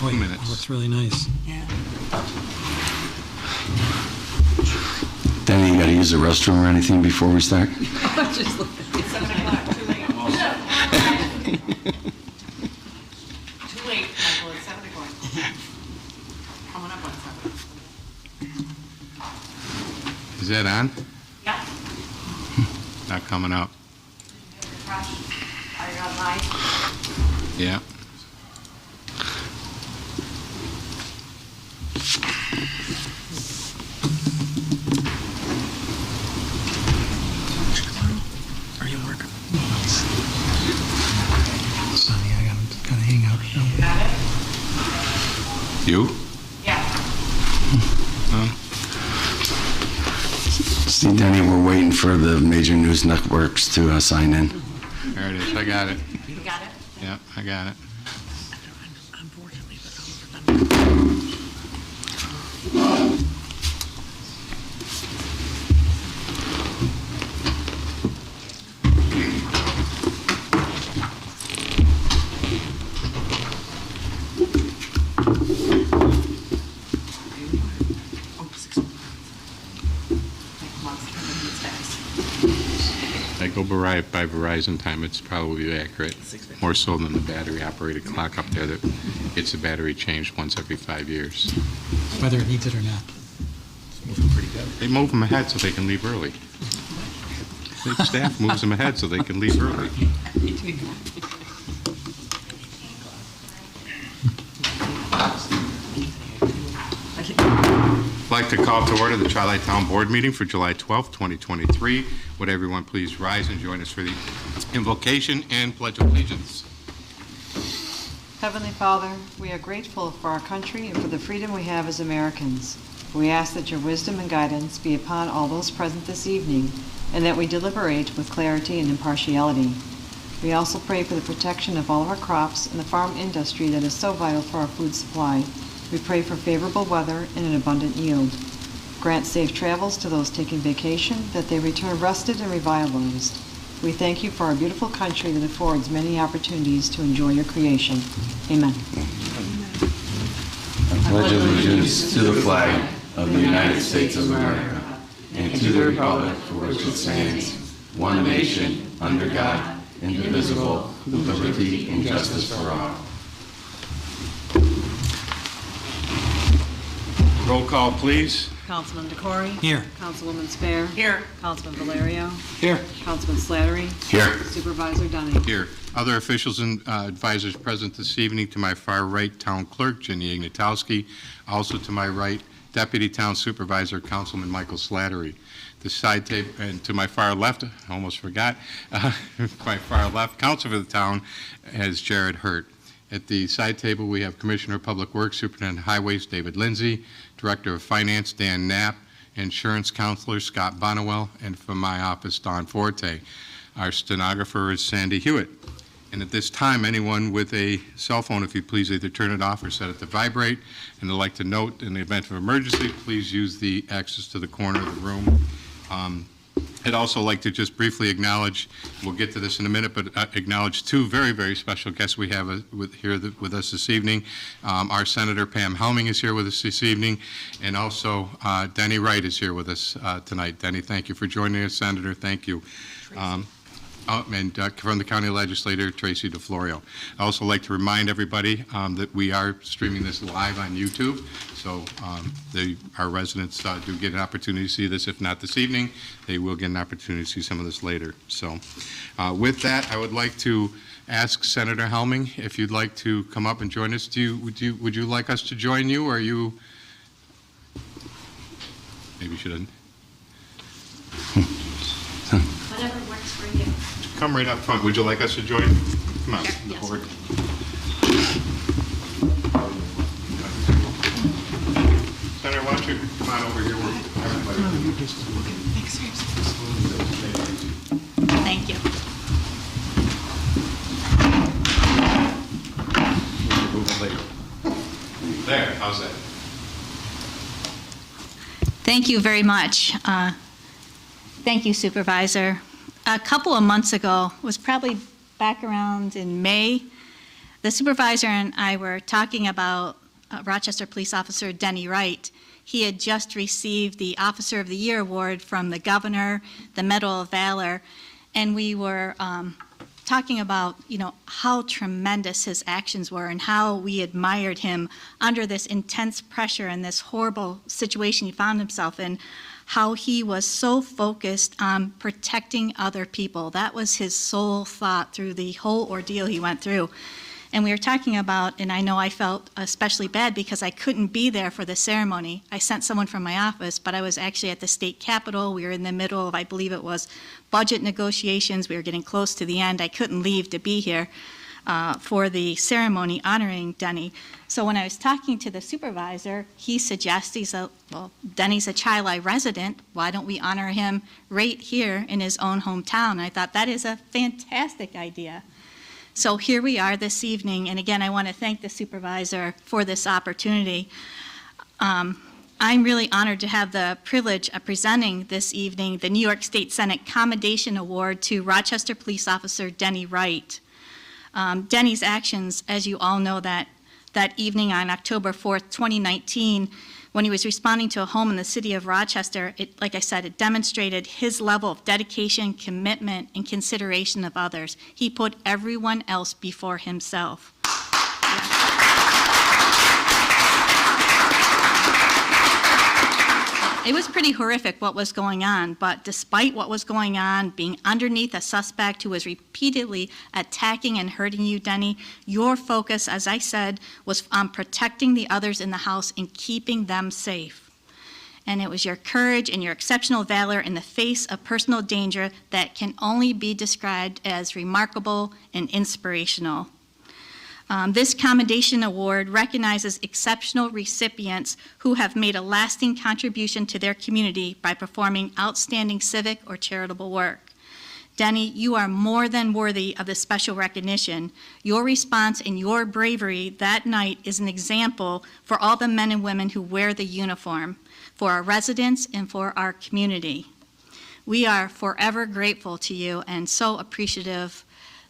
Boy, 2 it minutes. looks really nice. Yeah. Danny, you got to use the restroom or anything before we start? Just look at it. 7 o'clock, too late. Too late, Michael, it's 7 o'clock. Coming up on 7. Is that on? Yeah. Not coming up. Are you on live? Yeah. Are you working? Sonny, I got to kind of hang out. Got it? You? Yeah. See, Danny, we're waiting for the major news networks to sign in. There it is. I got it. You got it? Yeah, I got it. Unfortunately, Oh, 6 months. Months, it's fast. I go by Verizon time, it's probably accurate. More so than the battery-operated clock up there that gets the battery changed once every 5 years. whether it needs it or not. They move them ahead so they can leave early. The staff moves them ahead so they can leave early. I'd like to call to order the Tri-Light Town Board meeting for July 12th, 2023. Would everyone please rise and join us for the invocation and pledge of allegiance? Heavenly Father, we are grateful for our country and for the freedom we have as Americans. We ask that your wisdom and guidance be upon all those present this evening, and that we deliberate with clarity and impartiality. We also pray for the protection of all of our crops and the farm industry that is so vital for our food supply. We pray for favorable weather and an abundant yield. Grant safe travels to those taking vacation, that they return rested and revitalized. We thank you for our beautiful country that affords many opportunities to enjoy your creation. Amen. I pledge allegiance to the flag of the United States of America and to the republic for which it stands, one nation, under God, indivisible, with liberty and justice for all. Roll call, please. Councilman DeCory? Here. Councilwoman Spare? Here. Councilman Valerio? Here. Councilman Slattery? Here. Supervisor Dunning? Here. Other officials and advisors present this evening, to my far right, Town Clerk Jenny Ignatowski. Also to my right, Deputy Town Supervisor Councilman Michael Slattery. The side table, and to my far left, I almost forgot, my far left, Councilor of the town is Jared Hurt. At the side table, we have Commissioner of Public Works, Superintendent of Highways David Lindsay, Director of Finance Dan Knapp, Insurance Counselor Scott Bonnewell, and from my office, Don Forte. Our stenographer is Sandy Hewitt. And at this time, anyone with a cell phone, if you please either turn it off or set it to vibrate. And I'd like to note, in the event of emergency, please use the access to the corner of the room. I'd also like to just briefly acknowledge, we'll get to this in a minute, but acknowledge two very, very special guests we have with us this evening. Our Senator Pam Helming is here with us this evening, and also Denny Wright is here with us tonight. Denny, thank you for joining us, Senator. Thank you. And from the county legislator, Tracy DeFlorio. I also like to remind everybody that we are streaming this live on YouTube, so our residents do get an opportunity to see this. If not this evening, they will get an opportunity to see some of this later. So with that, I would like to ask Senator Helming if you'd like to come up and join us. Would you like us to join you, or are you? Maybe you shouldn't. Whatever works for you. Come right up front. Would you like us to join? Come on, the Yes. board. Senator, why don't you come on over here? Thank you. There, how's that? Thank you very much. Thank you, Supervisor. A couple of months ago, was probably back around in May, The supervisor and I were talking about Rochester Police Officer Denny Wright. He had just received the Officer of the Year award from the governor, the Medal of Valor, and we were talking about, how tremendous his actions were and how we admired him under this intense pressure and this horrible situation he found himself in, how he was so focused on protecting other people. That was his sole thought through the whole ordeal he went through. And we were talking about, and I know I felt especially bad because I couldn't be there for the ceremony. I sent someone from my office, but I was actually at the state capitol. We were in the middle of, I believe it was, budget negotiations. We were getting close to the end. I couldn't leave to be here for the ceremony honoring Denny. So when I was talking to the supervisor, he suggests, Denny's a Chi-Li resident. Why don't we honor him right here in his own hometown? And I thought that is a fantastic idea. So here we are this evening, and again, I want to thank the supervisor for this opportunity. I'm really honored to have the privilege of presenting this evening the New York State Senate Commendation Award to Rochester Police Officer Denny Wright. Denny's actions, as you all know, that evening on October 4th, 2019, when he was responding to a home in the city of Rochester, like I said, it demonstrated his level of dedication, commitment, and consideration of others. He put everyone else before himself. It was pretty horrific what was going on, but despite what was going on, being underneath a suspect who was repeatedly attacking and hurting you, Denny, your focus, as I said, was on protecting the others in the house and keeping them safe. And it was your courage and your exceptional valor in the face of personal danger that can only be described as remarkable and inspirational. This Commendation Award recognizes exceptional recipients who have made a lasting contribution to their community by performing outstanding civic or charitable work. Denny, you are more than worthy of this special recognition. Your response and your bravery that night is an example for all the men and women who wear the uniform, for our residents and for our community. We are forever grateful to you and so appreciative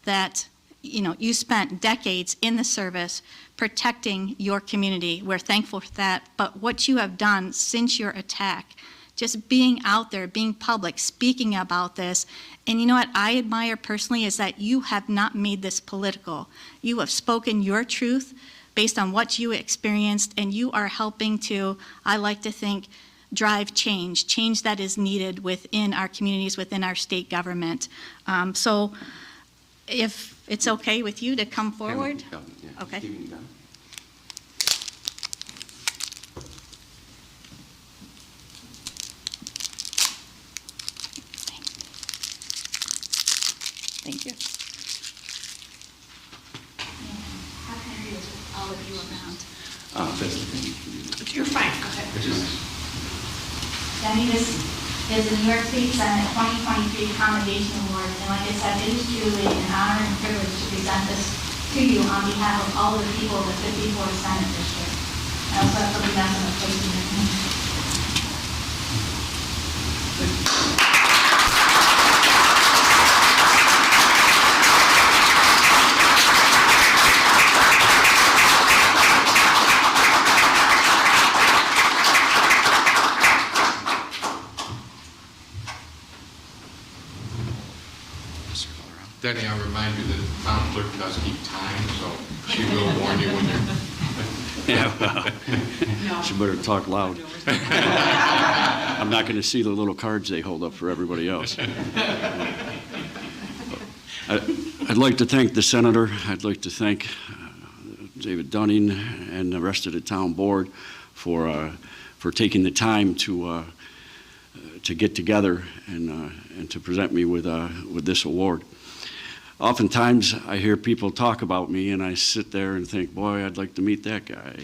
that you spent decades in the service protecting your community. We're thankful for that. But what you have done since your attack, just being out there, being public, speaking about this, and you know what I admire personally is that you have not made this political. You have spoken your truth based on what you experienced, and you are helping to, I like to think, drive change that is needed within our communities, within our state government. So if it's okay with you to come forward? Okay. Thank you. How can I do this with all of you around? That's the thing. You're fine, go ahead. Denny, this is the New York State Senate 2023 Commendation Award, and like I said, it is truly an honor and privilege to present this to you on behalf of all of the people of the 54th Senate District. I also have something else in the place in your hand. Denny, I'll remind you that the town clerk does keep time, so she will warn you when you're... Yeah, well, she better talk loud. I'm not going to see the little cards they hold up for everybody else. I'd like to thank the senator. I'd like to thank David Dunning and the rest of the town board for taking the time to get together and to present me with this award. Oftentimes, I hear people talk about me, and I sit there and think, boy, I'd like to meet that guy.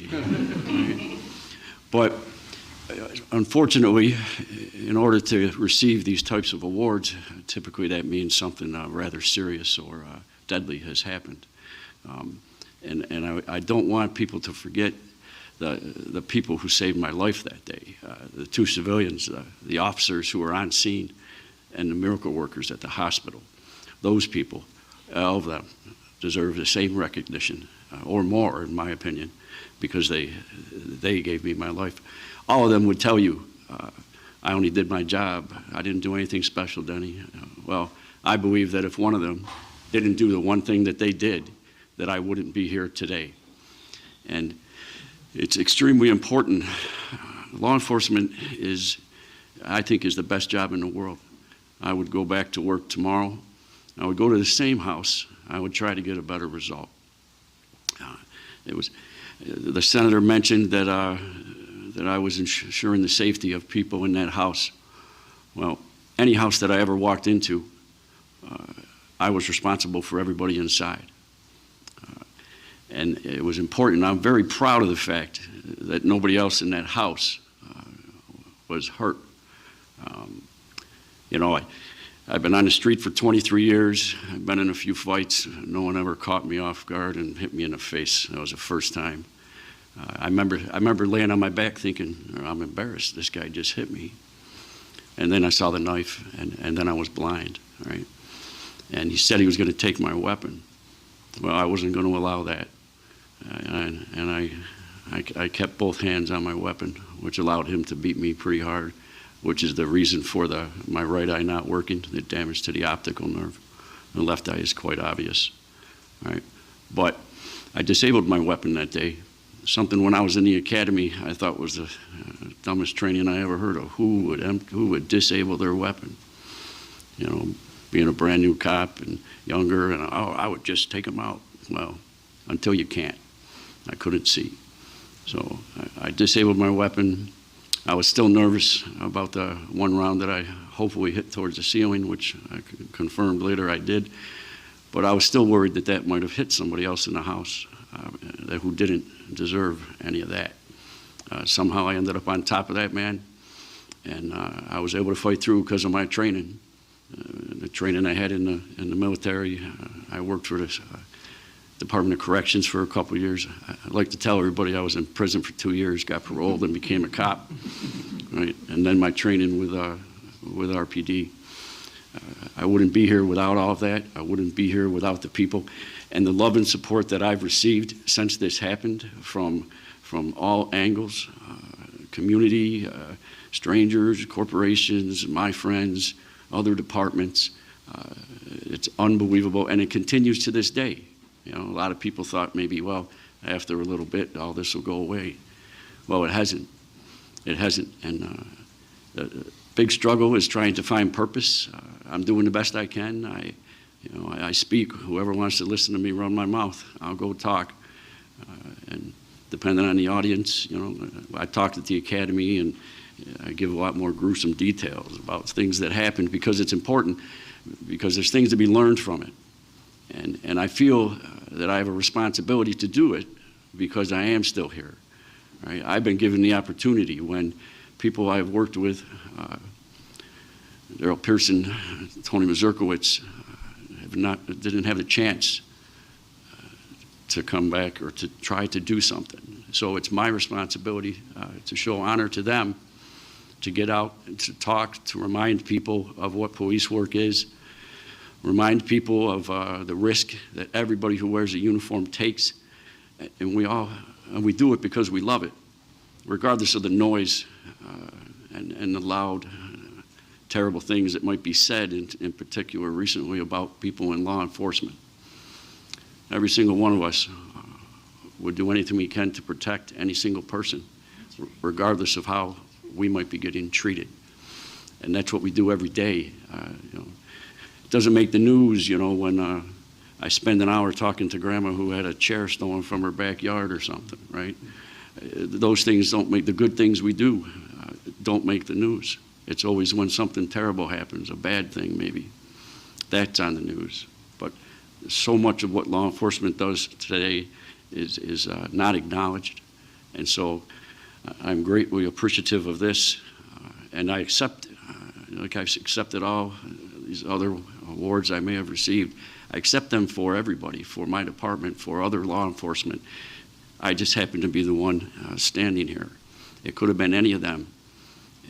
But unfortunately, in order to receive these types of awards, typically that means something rather serious or deadly has happened. And I don't want people to forget the people who saved my life that day, the two civilians, the officers who were on scene, and the miracle workers at the hospital. Those people, all of them, deserve the same recognition or more, in my opinion, because they gave me my life. All of them would tell you, I only did my job. I didn't do anything special, Denny. Well, I believe that if one of them didn't do the one thing that they did, that I wouldn't be here today. And it's extremely important. Law enforcement I think, is the best job in the world. I would go back to work tomorrow. I would go to the same house. I would try to get a better result. The senator mentioned that I was ensuring the safety of people in that house. Well, any house that I ever walked into, I was responsible for everybody inside. And it was important. I'm very proud of the fact that nobody else in that house was hurt. I've been on the street for 23 years. I've been in a few fights. No one ever caught me off guard and hit me in the face. That was the first time. I remember laying on my back thinking, I'm embarrassed. This guy just hit me. And then I saw the knife, and then I was blind, right? And he said he was going to take my weapon. Well, I wasn't going to allow that. And I kept both hands on my weapon, which allowed him to beat me pretty hard, which is the reason for my right eye not working, the damage to the optical nerve. The left eye is quite obvious, right? But I disabled my weapon that day. Something when I was in the academy I thought was the dumbest training I ever heard of. Who would disable their weapon? Being a brand new cop and younger, and I would just take them out. Well, until you can't. I couldn't see. So I disabled my weapon. I was still nervous about the one round that I hopefully hit towards the ceiling, which I confirmed later I did. But I was still worried that might have hit somebody else in the house who didn't deserve any of that. Somehow I ended up on top of that man, and I was able to fight through because of my training. The training I had in the military. I worked for the Department of Corrections for a couple of years. I like to tell everybody I was in prison for 2 years, got paroled, and became a cop. Right, and then my training with RPD. I wouldn't be here without all of that. I wouldn't be here without the people and the love and support that I've received since this happened from all angles, community, strangers, corporations, my friends, other departments. It's unbelievable, and it continues to this day. A lot of people thought maybe, well, after a little bit, all this will go away. Well, it hasn't. It hasn't, and the big struggle is trying to find purpose. I'm doing the best I can. I speak. Whoever wants to listen to me run my mouth, I'll go talk. And depending on the audience, I talked at the academy, and I give a lot more gruesome details about things that happened because it's important, because there's things to be learned from it. And I feel that I have a responsibility to do it because I am still here. Right? I've been given the opportunity when people I've worked with, Daryl Pearson, Tony Mazurkowicz, didn't have the chance to come back or to try to do something. So it's my responsibility to show honor to them, to get out and to talk, to remind people of what police work is, remind people of the risk that everybody who wears a uniform takes, and we do it because we love it, regardless of the noise and the loud, terrible things that might be said, in particular recently about people in law enforcement. Every single one of us would do anything we can to protect any single person, regardless of how we might be getting treated. And that's what we do every day. It doesn't make the news, when I spend an hour talking to grandma who had a chair stolen from her backyard or something, right? Those things don't make, the good things we do don't make the news. It's always when something terrible happens, a bad thing maybe, that's on the news. But so much of what law enforcement does today is not acknowledged. And so I'm greatly appreciative of this, and I accept, like I've accepted all these other awards I may have received, I accept them for everybody, for my department, for other law enforcement. I just happen to be the one standing here. It could have been any of them.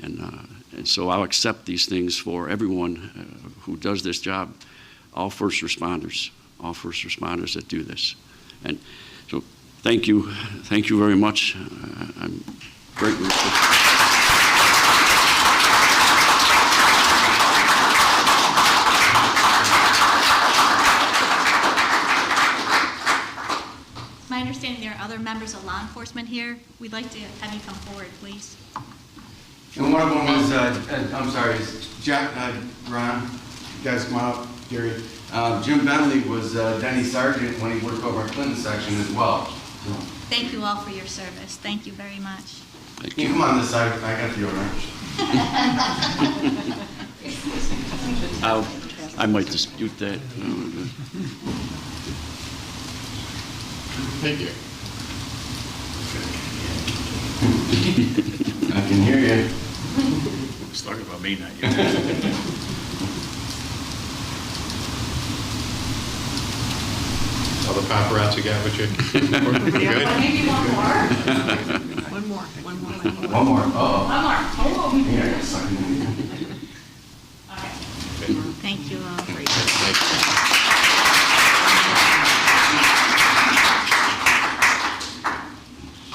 And so I'll accept these things for everyone who does this job, all first responders that do this. And So thank you very much. I'm greatly appreciative. My understanding there are other members of law enforcement here. We'd like to have you come forward, please. And one of them is, I'm sorry, is Jack, Ron, you guys come out, Gary. Jim Bentley was Denny Sargent when he worked over at Clinton section as well. Thank you all for your service. Thank you very much. Thank You you. come on this side, I got the orange. I might dispute that. Thank you. I can hear you. It's talking about me, not you. All the paparazzi got what you... Good? Maybe one more. One more. One more. Uh-oh. One more. Oh. Yeah, I got sucking in. Okay. Thank you all for your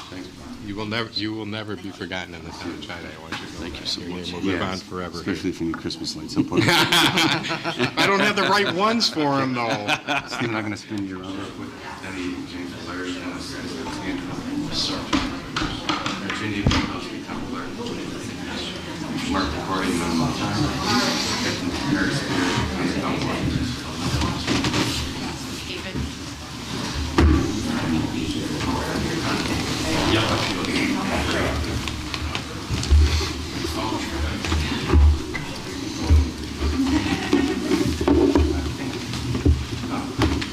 Thank you. You will never be forgotten in the town of China. I want you to know Thank you so your much. name will live on forever. Especially from the Christmas lights. I'm putting. I don't have the right ones for him, though. Steve, I'm not going to spin you around real quick. Denny, James Blair, Dennis, Andrew, Virginia, Tom Blair, Mark recording them all the time. Harris, and Tom Blair.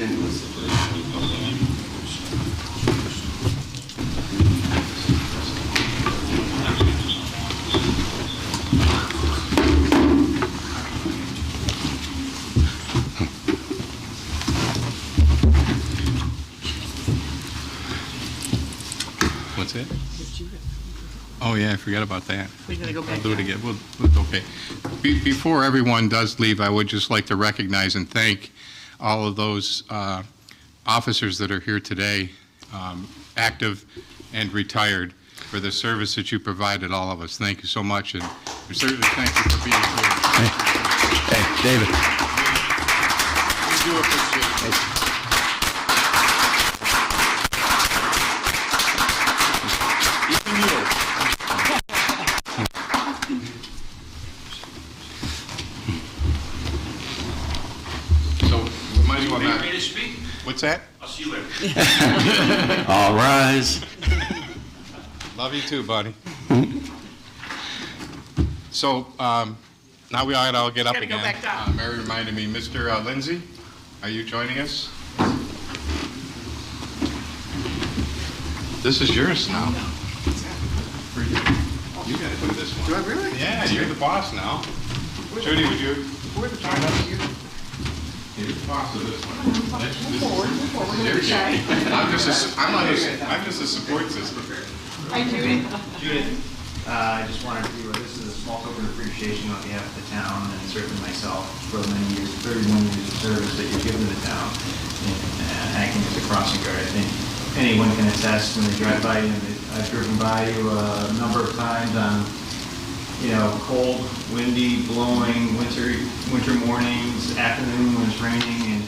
David. What's it? Oh, yeah, I forgot about that. We gotta go I'll back do it down. again. Okay. Before everyone does leave, I would just like to recognize and thank all of those officers that are here today, active and retired, for the service that you provided all of us. Thank you so much, and we certainly thank you for being here. Hey, David. We do appreciate it. Even you. So, we might as well not... to speak? What's that? I'll see you later. All rise. Love you too, buddy. So, now we all get up Gotta go again. back down. Mary reminded me, Mr. Lindsay, are you joining us? This is yours now. You gotta do this one. Do I really? Yeah, you're the boss now. Judy, would you join us? You're the boss of this one. This is your kid. I'm just a support system. Hi, Judy. Judith, I just wanted to, this is a small token of appreciation on behalf of the town and certainly myself for the many years, 31 years of service that you've given the town in acting as a crossing guard. I think anyone can attest when they drive by you, and I've driven by you a number of times on, cold, windy, blowing, winter mornings, afternoon when it's raining, and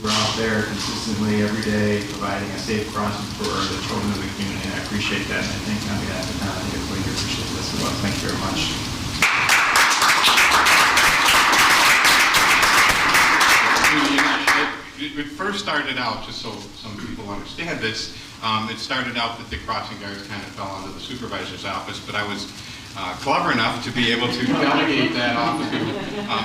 we're out there consistently every day providing a safe crossing for the children of the community. And I appreciate that, and I think on behalf of the town, I think everybody here appreciates this as well. Thank you very much. It first started out, just so some people understand this, it started out that the crossing guards kind of fell under the supervisor's office, but I was clever enough to be able to delegate that off to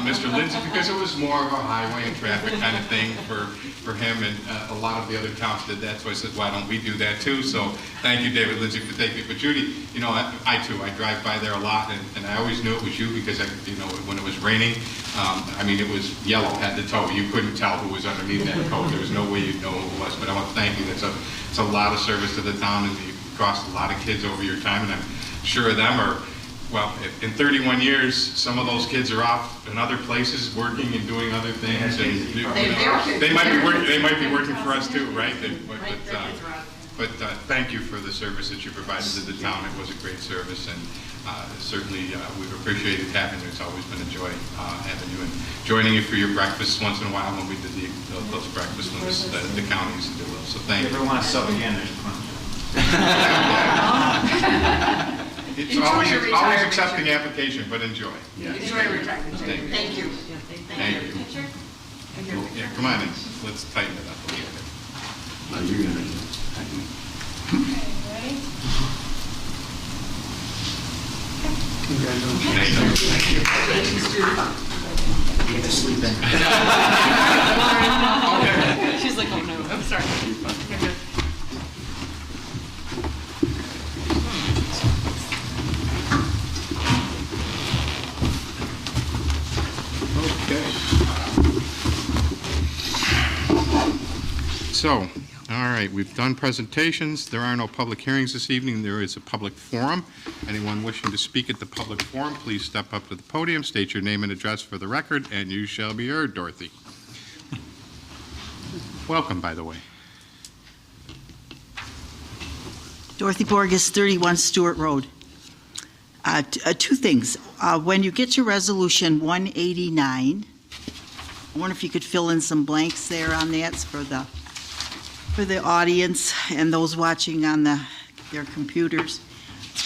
Mr. Lindsay, because it was more of a highway and traffic kind of thing for him, and a lot of the other towns did that, so I said, why don't we do that too? So thank you, David Lindsay, for taking it. But Judy, I too, I drive by there a lot, and I always knew it was you because, when it was raining, it was yellow head to toe. You couldn't tell who was underneath that coat. There was no way you'd know who it was, but I want to thank you. It's a lot of service to the town, and you crossed a lot of kids over your time, and I'm sure them are well, in 31 years, some of those kids are off in other places, working and doing other things. And, they might be working for us too, right? But thank you for the service that you provided to the town. It was a great service, and certainly we've appreciated having you. It's always been a joy having you and joining you for your breakfasts once in a while when we did those breakfasts when the county used to do those. So thank you. If you ever want to sub again, there's plenty. It's always accepting application, but enjoy. Enjoy retirement. Thank you. Thank you. Yeah, come on in. Let's tighten it up a little bit. You're gonna She's like, oh no, I'm sorry. So, all right, we've done presentations. There are no public hearings this evening. There is a public forum. Anyone wishing to speak at the public forum, please step up to the podium, state your name and address for the record, and you shall be heard, Dorothy. Welcome, by the way. Dorothy Borges, 31 Stewart Road. Two things. When you get to Resolution 189, I wonder if you could fill in some blanks there on that for the audience and those watching on their computers.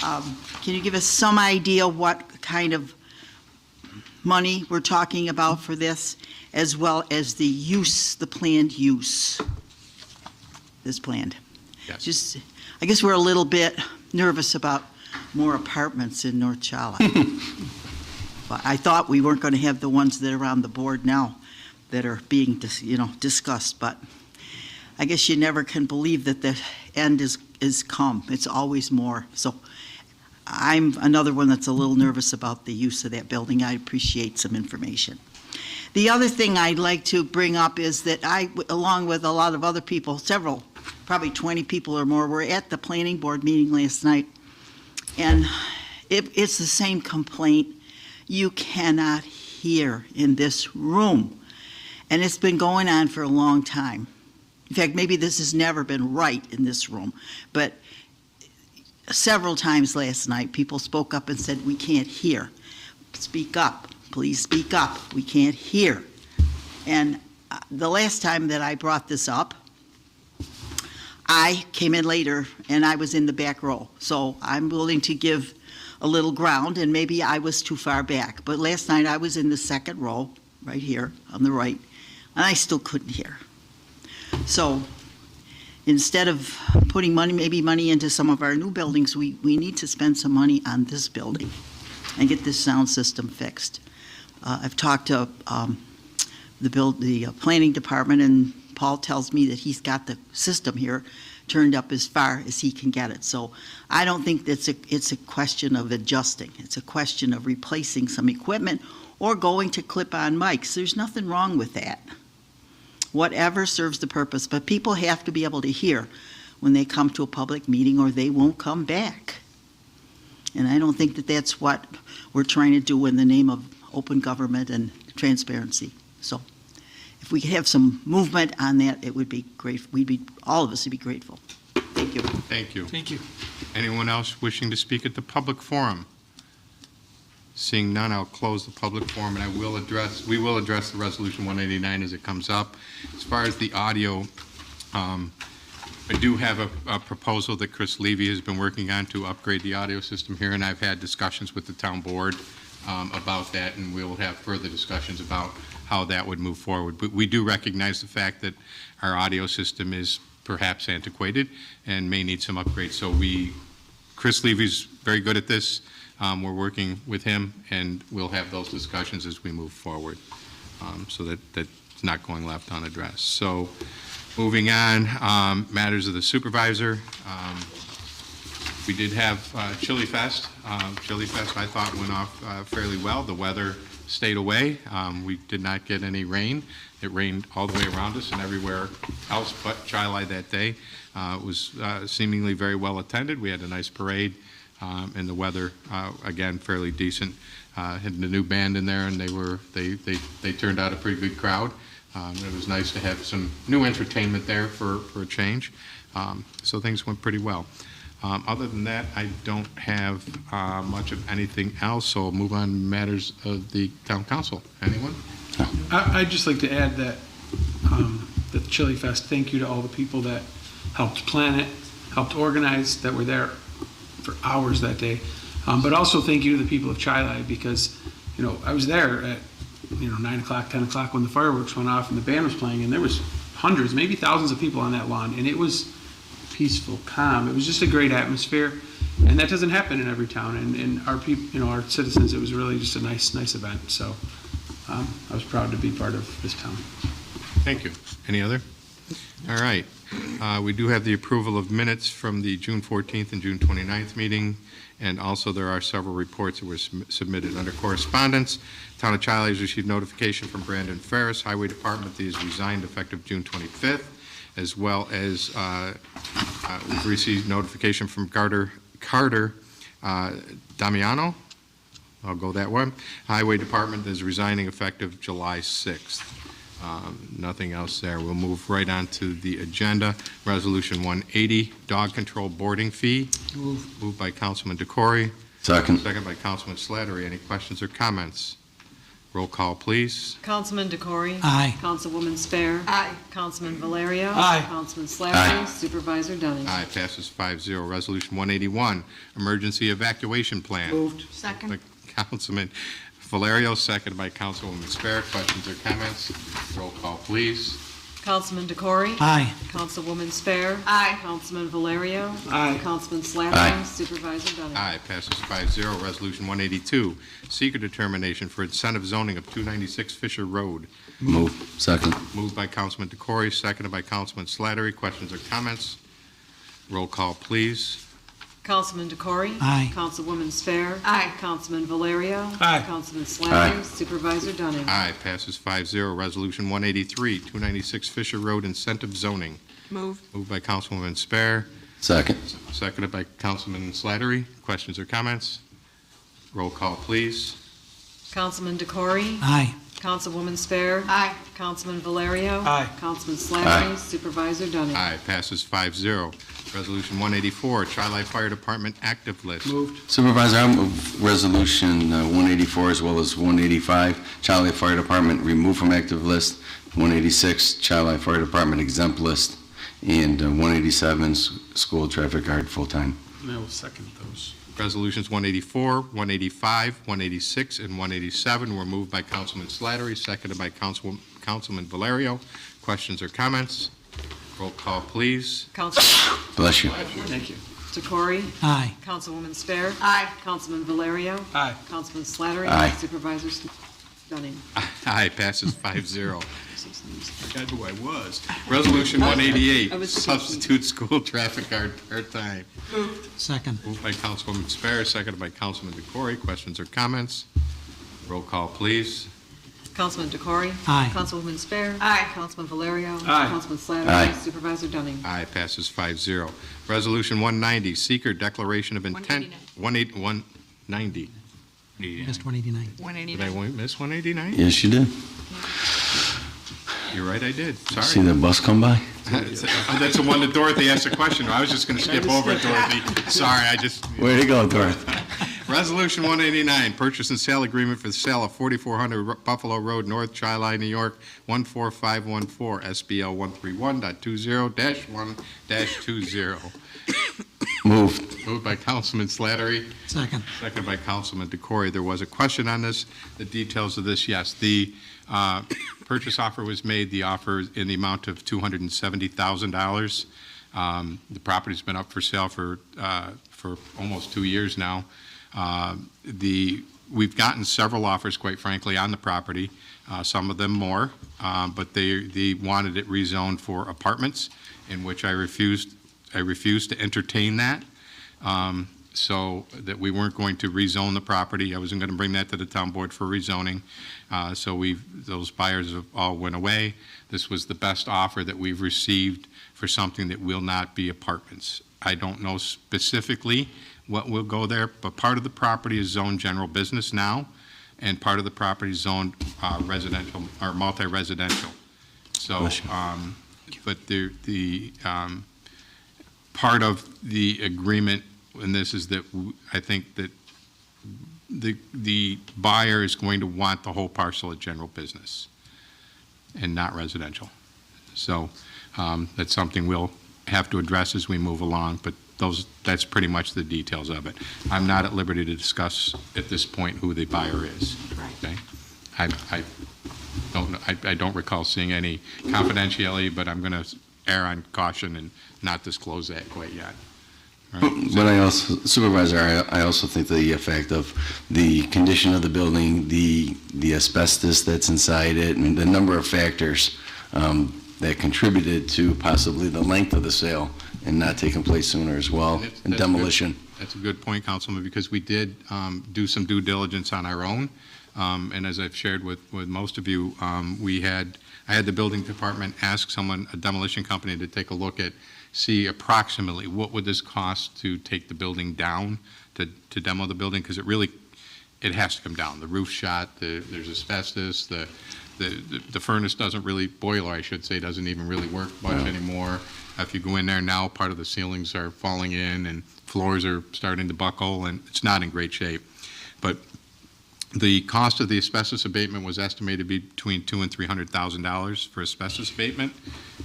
Can you give us some idea what kind of money we're talking about for this, as well as the use, the planned use that's planned? Yes. I guess we're a little bit nervous about more apartments in North Chala. But I thought we weren't going to have the ones that are on the board now that are being discussed, but I guess you never can believe that the end is come. It's always more. So I'm another one that's a little nervous about the use of that building. I appreciate some information. The other thing I'd like to bring up is that I, along with a lot of other people, several, probably 20 people or more, were at the planning board meeting last night, and it's the same complaint. You cannot hear in this room, and it's been going on for a long time. In fact, maybe this has never been right in this room, but several times last night, people spoke up and said, we can't hear. Speak up. Please speak up. We can't hear. And the last time that I brought this up, I came in later, and I was in the back row. So I'm willing to give a little ground, and maybe I was too far back. But last night, I was in the second row, right here on the right, and I still couldn't hear. So instead of putting money into some of our new buildings, we need to spend some money on this building and get this sound system fixed. I've talked to the planning department, and Paul tells me that he's got the system here turned up as far as he can get it. So I don't think it's a question of adjusting. It's a question of replacing some equipment or going to clip-on mics. There's nothing wrong with that. Whatever serves the purpose, but people have to be able to hear when they come to a public meeting, or they won't come back. And I don't think that that's what we're trying to do in the name of open government and transparency. So if we could have some movement on that, it would be great. All of us would be grateful. Thank you. Thank you. Thank you. Anyone else wishing to speak at the public forum? Seeing none, I'll close the public forum, and we will address the resolution 189 as it comes up. As far as the audio, I do have a proposal that Chris Levy has been working on to upgrade the audio system here, and I've had discussions with the town board about that, and we'll have further discussions about how that would move forward. But we do recognize the fact that our audio system is perhaps antiquated and may need some upgrades. So Chris Levy's very good at this. We're working with him, and we'll have those discussions as we move forward, so that it's not going left unaddressed. So moving on, matters of the supervisor. We did have Chili Fest. Chili Fest, I thought, went off fairly well. The weather stayed away. We did not get any rain. It rained all the way around us and everywhere else but Chili that day. It was seemingly very well attended. We had a nice parade. and the weather, again, fairly decent. Had the new band in there, and they turned out a pretty good crowd. It was nice to have some new entertainment there for a change. So things went pretty well. Other than that, I don't have much of anything else, so I'll move on to matters of the town council. Anyone? I'd just like to add that the Chili Fest, thank you to all the people that helped plan it, helped organize, that were there for hours that day. But also thank you to the people of Chi-Li, because, you know, I was there at, 9 o'clock, 10 o'clock when the fireworks went off and the band was playing, and there was hundreds, maybe thousands of people on that lawn, and it was peaceful, calm. It was just a great atmosphere, and that doesn't happen in every town. And our people, our citizens, it was really just a nice event. So I was proud to be part of this town. Thank you. Any other? All right. We do have the approval of minutes from the June 14th and June 29th meeting, and also there are several reports that were submitted under correspondence. Town of Chi-Li has received notification from Brandon Ferris, Highway Department, that he has resigned effective June 25th, as well as we've received notification from Carter Damiano. I'll go that one. Highway Department is resigning effective July 6th. Nothing else there. We'll move right on to the agenda. Resolution 180, dog control boarding fee. Moved by Councilman DeCory. Second. Second by Councilman Slattery. Any questions or comments? Roll call, please. Councilman DeCory. Aye. Councilwoman Spare. Aye. Councilman Valerio. Aye. Councilman Slattery. Aye. Supervisor Dunning. Aye, passes 5-0. Resolution 181, emergency evacuation plan. Moved. Second. By Councilman Valerio, second by Councilwoman Spare. Questions or comments? Roll call, please. Councilman DeCory. Aye. Councilwoman Spare. Aye. Councilman Valerio. Aye. Councilman Slattery. Aye. Supervisor Dunning. Aye, passes 5-0. Resolution 182, seeker determination for incentive zoning of 296 Fisher Road. Move. Second. Moved by Councilman DeCory, seconded by Councilman Slattery. Questions or comments? Roll call, please. Councilman DeCory. Aye. Councilwoman Spare. Aye. Councilman Valerio. Aye. Councilman Slattery. Aye. Supervisor Dunning. Aye, passes 5-0. Resolution 183, 296 Fisher Road incentive zoning. Move. Moved by Councilwoman Spare, Second. seconded by Councilman Slattery. Questions or comments? Roll call, please. Councilman DeCory. Aye. Councilwoman Spare. Aye. Councilman Valerio. Aye. Councilman Slattery. Aye. Supervisor Dunning. Aye, passes 5-0. Resolution 184, Chi-Li Fire Department active list. Moved. Supervisor, I move Resolution 184 as well as 185, Chi-Li Fire Department removed from active list, 186, Chi-Li Fire Department exempt list, and 187, school traffic guard full-time. I will second those. Resolutions 184, 185, 186, and 187 were moved by Councilman Slattery, seconded by Councilman Valerio. Questions or comments? Roll call, please. Councilman Bless you. Thank you. DeCory. Aye. Councilwoman Spare. Aye. Councilman Valerio. Aye. Councilman Slattery. Aye. Supervisor Dunning. Aye, passes 5-0. I forgot who I was. Resolution 188, I was substitute school traffic guard part-time. Second. Moved by Councilwoman Spare, seconded by Councilman DeCory. Questions or comments? Roll call, please. Councilman DeCory. Aye. Councilwoman Spare. Aye. Councilman Valerio. Aye. Councilman Slattery. Aye. Supervisor Dunning. Aye, passes 5-0. Resolution 190, seeker declaration of intent. 190. Missed 189. Did 189. I miss 189? Yes, you did. You're right, I did. See Sorry. the bus come by? That's the one that Dorothy asked a question. I was just going to skip over it, Dorothy. Sorry, I just... Way to go, Dorothy. Resolution 189, purchase and sale agreement for the sale of 4400 Buffalo Road, North Chi-Li, New York, 14514, SBL 131-20-1-20. Move. Moved by Councilman Slattery, Second. seconded by Councilman DeCory. There was a question on this. The details of this, yes. The purchase offer was made, the offer in the amount of $270,000. The property's been up for sale for almost 2 years now. We've gotten several offers, quite frankly, on the property, some of them more, but they wanted it rezoned for apartments, in which I refused to entertain that, so that we weren't going to rezone the property. I wasn't going to bring that to the town board for rezoning. So those buyers have all went away. This was the best offer that we've received for something that will not be apartments. I don't know specifically what will go there, but part of the property is zoned general business now, and part of the property is zoned residential, or multi-residential. So, but the part of the agreement in this is that I think that the buyer is going to want the whole parcel at general business and not residential. So that's something we'll have to address as we move along, but that's pretty much the details of it. I'm not at liberty to discuss at this point who the buyer is. Okay? I don't recall seeing any confidentiality, but I'm going to err on caution and not disclose that quite yet. Right. But I also, Supervisor, I also think the fact of the condition of the building, the asbestos that's inside it, and the number of factors that contributed to possibly the length of the sale and not taking place sooner as well, and demolition. That's a good point, Councilman, because we did do some due diligence on our own, and as I've shared with most of you, I had the building department ask someone, a demolition company, to take a look at, see approximately what would this cost to take the building down, to demo the building, because it has to come down. The roof shot, there's asbestos, the furnace doesn't really, boiler I should say, doesn't even really work much anymore. If you go in there now, part of the ceilings are falling in and floors are starting to buckle, and it's not in great shape. But the cost of the asbestos abatement was estimated to be between $200,000 and $300,000 for asbestos abatement,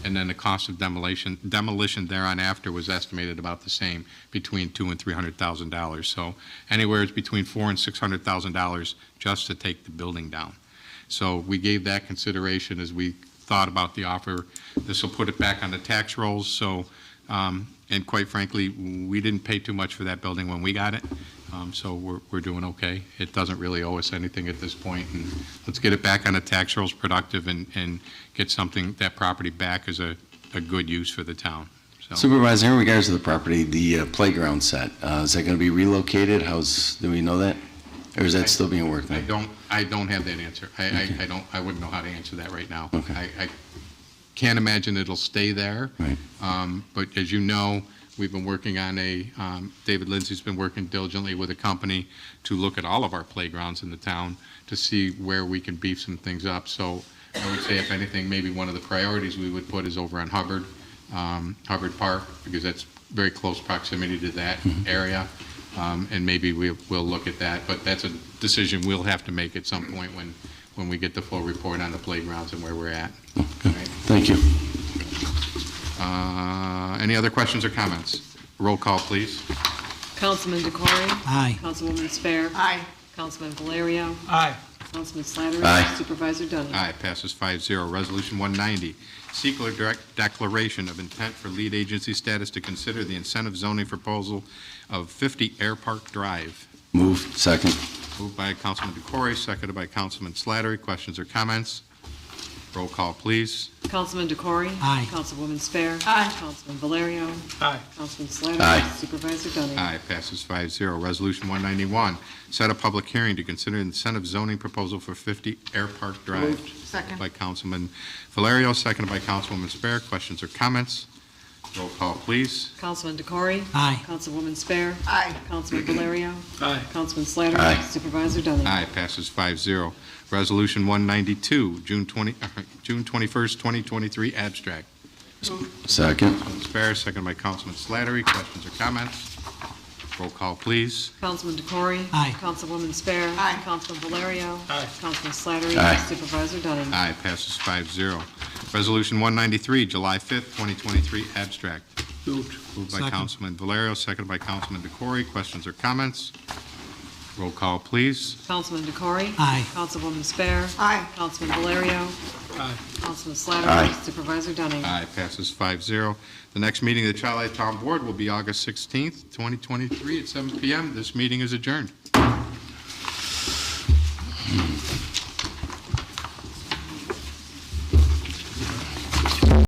and then the cost of demolition thereon after was estimated about the same, between $200,000 and $300,000. So anywhere it's between $400,000 and $600,000 just to take the building down. So we gave that consideration as we thought about the offer. This will put it back on the tax rolls. So, and quite frankly, we didn't pay too much for that building when we got it. So we're doing okay. It doesn't really owe us anything at this point, and let's get it back on the tax rolls productive and get that property back as a good use for the town. So. Supervisor, in regards to the property, the playground set, is that going to be relocated? Do we know that? Or is that still being worked on? I don't have that answer. Okay. I wouldn't know how to answer that right now. Okay. I can't imagine it'll stay there. Right. But as you know, we've been working on David Lindsay's been working diligently with a company to look at all of our playgrounds in the town to see where we can beef some things up. So I would say, if anything, maybe one of the priorities we would put is over on Hubbard Park, because that's very close proximity to that area. And maybe we'll look at that. But that's a decision we'll have to make at some point when we get the full report on the playgrounds and where we're at. Okay. Right. Thank you. Any other questions or comments? Roll call, please. Councilman Decore? Aye. Councilwoman Spare? Aye. Councilman Valerio? Aye. Councilman Slattery? Aye. Supervisor Dunning? Aye, passes 5-0. Resolution 190, seek a declaration of intent for lead agency status to consider the incentive zoning proposal of 50 Air Park Drive. Move. Second. Moved by Councilman Decore, seconded by Councilman Slattery. Questions or comments? Roll call, please. Councilman Decore? Aye. Councilwoman Spare? Aye. Councilman Valerio? Aye. Councilman Slattery? Aye. Supervisor Dunning? Aye, passes 5-0. Resolution 191, set a public hearing to consider incentive zoning proposal for 50 Air Park Drive. Second. By Councilman Valerio, seconded by Councilwoman Spare. Questions or comments? Roll call, please. Councilman Decore? Aye. Councilwoman Spare? Aye. Councilman Valerio? Aye. Councilman Slattery? Aye. Supervisor Dunning? Aye, passes 5-0. Resolution 192, June 21st, 2023, abstract. Second. Councilman Spare, seconded by Councilman Slattery. Questions or comments? Roll call, please. Councilman Decore? Aye. Councilwoman Spare? Aye. Councilman Valerio? Aye. Councilman Slattery? Aye. Supervisor Dunning? Aye, passes 5-0. Resolution 193, July 5th, 2023, abstract. Moved. Moved by Second. Councilman Valerio, seconded by Councilman Decore. Questions or comments? Roll call, please. Councilman Decore? Aye. Councilwoman Spare? Aye. Councilman Valerio? Aye. Councilman Slattery? Aye. Supervisor Dunning? Aye, passes 5-0. The next meeting of the Child Town Board will be August 16th, 2023 at 7 p.m. This meeting is adjourned.